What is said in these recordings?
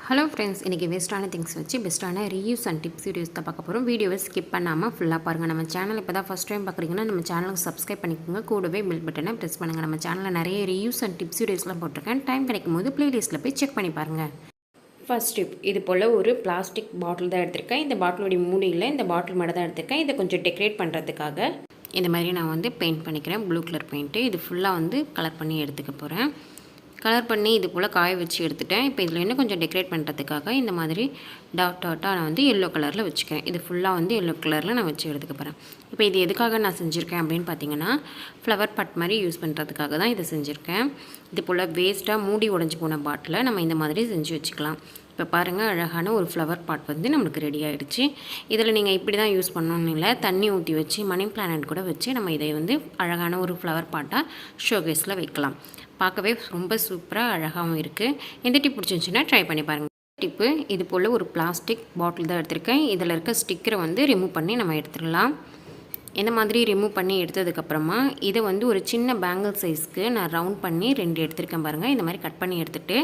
Hello friends, இன்றைக்கி வேஸ்ட்டான things வச்சு பெஸ்ட்டான ரீயூஸ் அண்ட் டிப்ஸ் வீடியோஸ் தான் பார்க்க போகிறோம். வீடியோவை ஸ்கிப் பண்ணாமல் ஃபுல்லாக பாருங்கள். நம்ம சேனல் இப்போ தான் ஃபஸ்ட் டைம் பார்க்குறீங்கன்னா நம்ம சேனலுக்கு சப்ஸ்கிரைப் பண்ணிக்கோங்க. கூடவே பெல் பட்டனை ப்ரெஸ் பண்ணுங்கள். நம்ம சேனலில் நிறைய ரீயூஸ் அண்ட் டிப்ஸ் வீடியோஸ்லாம் போட்டிருக்கேன். டைம் கிடைக்கும் போது ப்ளேலிஸ்ட்டில் போய் செக் பண்ணி பாருங்கள். ஃபர்ஸ்ட் டிப், இது போல் ஒரு பிளாஸ்டிக் பாட்டில் தான் எடுத்திருக்கேன். இந்த பாட்டிலுடைய மூடியில் இந்த பாட்டில் மட்டும் தான் எடுத்திருக்கேன். இதை கொஞ்சம் டெக்கரேட் பண்ணுறதுக்காக இந்த மாதிரி நான் வந்து பெயிண்ட் பண்ணிக்கிறேன். ப்ளூ கலர் பெயிண்ட்டு இது ஃபுல்லாக வந்து கலர் பண்ணி எடுத்துக்க போகிறேன். கலர் பண்ணி இது போல் காய வச்சு எடுத்துட்டேன். இப்போ இதில் இன்னும் கொஞ்சம் டெக்கரேட் பண்ணுறதுக்காக இந்த மாதிரி டாட்டாக நான் வந்து எல்லோ கலரில் வச்சுக்கிறேன். இது ஃபுல்லாக வந்து எல்லோ கலரில் நான் வச்சு எடுத்துக்க போகிறேன். இப்போ இது எதுக்காக நான் செஞ்சுருக்கேன் அப்படின்னு பார்த்தீங்கன்னா, ஃப்ளவர் பாட் மாதிரி யூஸ் பண்ணுறதுக்காக தான் இதை செஞ்சுருக்கேன். இது போல் வேஸ்ட்டாக மூடி உடஞ்சி போன பாட்டில் நம்ம இந்த மாதிரி செஞ்சு வச்சுக்கலாம். இப்போ பாருங்கள், அழகான ஒரு ஃப்ளவர் பாட் வந்து நம்மளுக்கு ரெடி ஆகிடுச்சு. இதில் நீங்கள் இப்படி தான் யூஸ் பண்ணணும்னு இல்லை, தண்ணி ஊற்றி வச்சு மணி பிளானட் கூட வச்சு நம்ம இதை வந்து அழகான ஒரு ஃப்ளவர் பாட்டாக ஷோகேஸில் வைக்கலாம். பார்க்கவே ரொம்ப சூப்பராக அழகாகவும் இருக்குது. இந்த டிப் பிடிச்சிருந்துச்சுன்னா ட்ரை பண்ணி பாருங்கள். டிப்பு, இது போல் ஒரு பிளாஸ்டிக் பாட்டில் தான் எடுத்திருக்கேன். இதில் இருக்க ஸ்டிக்கரை வந்து ரிமூவ் பண்ணி நம்ம எடுத்துடலாம். இந்த மாதிரி ரிமூவ் பண்ணி எடுத்ததுக்கப்புறமா இதை வந்து ஒரு சின்ன பேங்கிள் சைஸ்க்கு நான் ரவுண்ட் பண்ணி 2 எடுத்திருக்கேன் பாருங்கள். இந்த மாதிரி கட் பண்ணி எடுத்துகிட்டு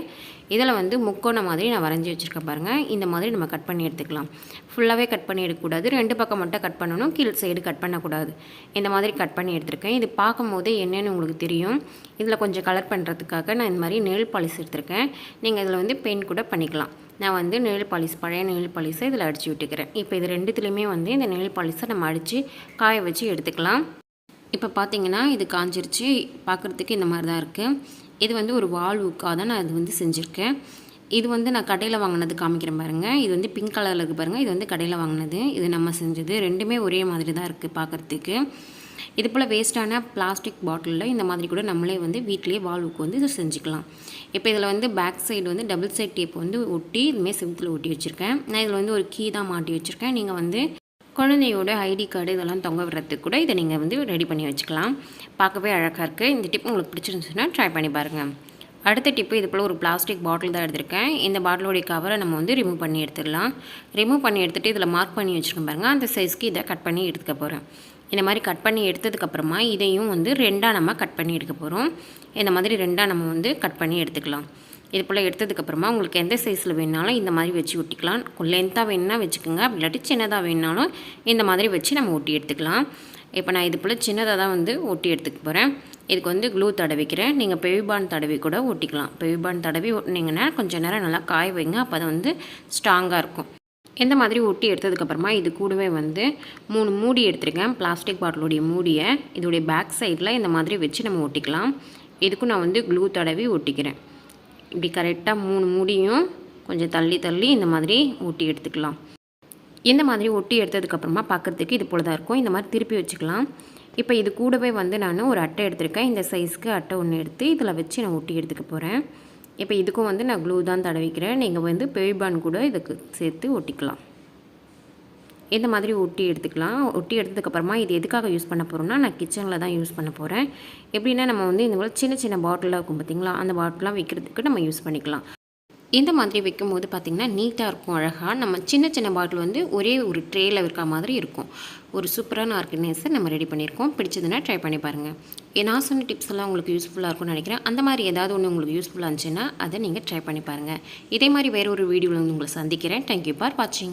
இதில் வந்து முக்கோணம் மாதிரி நான் வரைஞ்சி வச்சுருக்கேன் பாருங்கள். இந்த மாதிரி நம்ம கட் பண்ணி எடுத்துக்கலாம். ஃபுல்லாகவே கட் பண்ணி எடுக்கக்கூடாது, 2 பக்கம் மட்டும் கட் பண்ணணும், கீழ் சைடு கட் பண்ணக்கூடாது. இந்த மாதிரி கட் பண்ணி எடுத்திருக்கேன். இது பார்க்கும் போதே என்னென்னு உங்களுக்கு தெரியும். இதில் கொஞ்சம் கலர் பண்ணுறதுக்காக நான் இந்த மாதிரி நெயில் பாலிஷ் எடுத்திருக்கேன். நீங்கள் இதில் வந்து பெயிண்ட் கூட பண்ணிக்கலாம். நான் வந்து நெயில் பாலிஷ், பழைய நெயில் பாலிஷை இதில் அடித்து விட்டுக்கிறேன். இப்போ இது ரெண்டுத்துலேயுமே வந்து இந்த நெயில் பாலிஷை நம்ம அடித்து காய வச்சு எடுத்துக்கலாம். இப்போ பார்த்தீங்கன்னா இது காஞ்சிருச்சு. பார்க்குறதுக்கு இந்த மாதிரி தான் இருக்குது. இது வந்து ஒரு வால்வுக்காக தான் நான் இது வந்து செஞ்சுருக்கேன். இது வந்து நான் கடையில் வாங்கினது காமிக்கிறேன் பாருங்கள். இது வந்து பிங்க் கலரில் இருக்குது பாருங்கள். இது வந்து கடையில் வாங்கினது, இது நம்ம செஞ்சது. ரெண்டுமே ஒரே மாதிரி தான் இருக்குது பார்க்குறதுக்கு. இது போல் வேஸ்ட்டான பிளாஸ்டிக் பாட்டிலில் இந்த மாதிரி கூட நம்மளே வந்து வீட்டிலேயே வால்வுக்கு வந்து இதை செஞ்சுக்கலாம். இப்போ இதில் வந்து பேக் சைடு வந்து டபுள் சைட் டேப் வந்து ஒட்டி இதுமாதிரி செவுத்தில் ஒட்டி வச்சுருக்கேன். நான் இதில் வந்து ஒரு கீ தான் மாட்டி வச்சுருக்கேன். நீங்கள் வந்து குழந்தையோட ஐடி கார்டு இதெல்லாம் தொங்க விடுறதுக்கு கூட இதை நீங்கள் வந்து ரெடி பண்ணி வச்சுக்கலாம். பார்க்கவே அழகாக இருக்குது. இந்த டிப் உங்களுக்கு பிடிச்சிருந்துச்சுன்னா ட்ரை பண்ணி பாருங்கள். அடுத்த டிப்பு, இது போல் ஒரு பிளாஸ்டிக் பாட்டில் தான் எடுத்திருக்கேன். இந்த பாட்டிலோடைய கவரை நம்ம வந்து ரிமூவ் பண்ணி எடுத்துடலாம். ரிமூவ் பண்ணி எடுத்துகிட்டு இதில் மார்க் பண்ணி வச்சுருக்கேன் பாருங்கள். அந்த சைஸ்க்கு இதை கட் பண்ணி எடுத்துக்க போகிறேன். இந்த மாதிரி கட் பண்ணி எடுத்ததுக்கப்புறமா இதையும் வந்து 2ஆக நம்ம கட் பண்ணி எடுக்க போகிறோம். இந்த மாதிரி 2ஆக நம்ம வந்து கட் பண்ணி எடுத்துக்கலாம். இது போல் எடுத்ததுக்கப்புறமா உங்களுக்கு எந்த சைஸில் வேணாலும் இந்த மாதிரி வச்சு ஒட்டிக்கலாம். லென்த்தாக வேணுன்னா வச்சுக்கோங்க, அப்படி இல்லாட்டி சின்னதாக வேணுனாலும் இந்த மாதிரி வச்சு நம்ம ஒட்டி எடுத்துக்கலாம். இப்போ நான் இது போல் சின்னதாக தான் வந்து ஒட்டி எடுத்துக்க போகிறேன். இதுக்கு வந்து க்ளூ தடவிக்கிறேன். நீங்கள் பெவிபான் தடவி கூட ஒட்டிக்கலாம். பெவிபான் தடவி ஒட்டினீங்கன்னா கொஞ்சம் நேரம் நல்லா காய வைங்க, அப்போ அது வந்து ஸ்ட்ராங்காக இருக்கும். இந்த மாதிரி ஒட்டி எடுத்ததுக்கப்புறமா இது கூடவே வந்து 3 மூடி எடுத்துருக்கேன். பிளாஸ்டிக் பாட்டிலுடைய மூடியை இதோடைய பேக் சைடில் இந்த மாதிரி வச்சு நம்ம ஒட்டிக்கலாம். இதுக்கும் நான் வந்து க்ளூ தடவி ஒட்டிக்கிறேன். இப்படி கரெக்டாக 3 மூடியும் கொஞ்சம் தள்ளி தள்ளி இந்த மாதிரி ஒட்டி எடுத்துக்கலாம். இந்த மாதிரி ஒட்டி எடுத்ததுக்கப்புறமா பார்க்குறதுக்கு இது போல் தான் இருக்கும். இந்த மாதிரி திருப்பி வச்சுக்கலாம். இப்போ இது கூடவே வந்து நான் ஒரு அட்டை எடுத்திருக்கேன். இந்த சைஸ்க்கு அட்டை ஒன்று எடுத்து இதில் வச்சு நான் ஒட்டி எடுத்துக்க போகிறேன். இப்போ இதுக்கும் வந்து நான் க்ளூ தான் தடவிக்கிறேன். நீங்கள் வந்து பெவிபான் கூட இதுக்கு சேர்த்து ஒட்டிக்கலாம். இந்த மாதிரி ஒட்டி எடுத்துக்கலாம். ஒட்டி எடுத்ததுக்கப்புறமா இது எதுக்காக யூஸ் பண்ண போகிறோம்னா, நான் கிச்சனில் தான் யூஸ் பண்ண போகிறேன். எப்படின்னா நம்ம வந்து இந்த மாதிரி சின்ன சின்ன பாட்டிலாக இருக்கும் பார்த்திங்களா, அந்த பாட்டிலாம் வைக்கிறதுக்கு நம்ம யூஸ் பண்ணிக்கலாம். இந்த மாதிரி வைக்கும்போது பார்த்திங்கன்னா நீட்டாக இருக்கும், அழகாக. நம்ம சின்ன சின்ன பாட்டில் வந்து ஒரே ஒரு ட்ரேயில் இருக்க மாதிரி இருக்கும். ஒரு சூப்பரான ஆர்கனைசர் நம்ம ரெடி பண்ணியிருக்கோம். பிடிச்சதுன்னா ட்ரை பண்ணி பாருங்கள். நான் சொன்ன டிப்ஸ் எல்லாம் உங்களுக்கு யூஸ்ஃபுல்லாக இருக்கும்னு நினைக்கிறேன். அந்த மாதிரி ஏதாவது ஒன்று உங்களுக்கு யூஸ்ஃபுல்லாக இருந்துச்சுன்னா அதை நீங்கள் ட்ரை பண்ணி பாருங்கள். இதே மாதிரி வேறு ஒரு வீடியோவில் வந்து உங்களை சந்திக்கிறேன். தேங்க்யூ ஃபார் வாட்சிங்.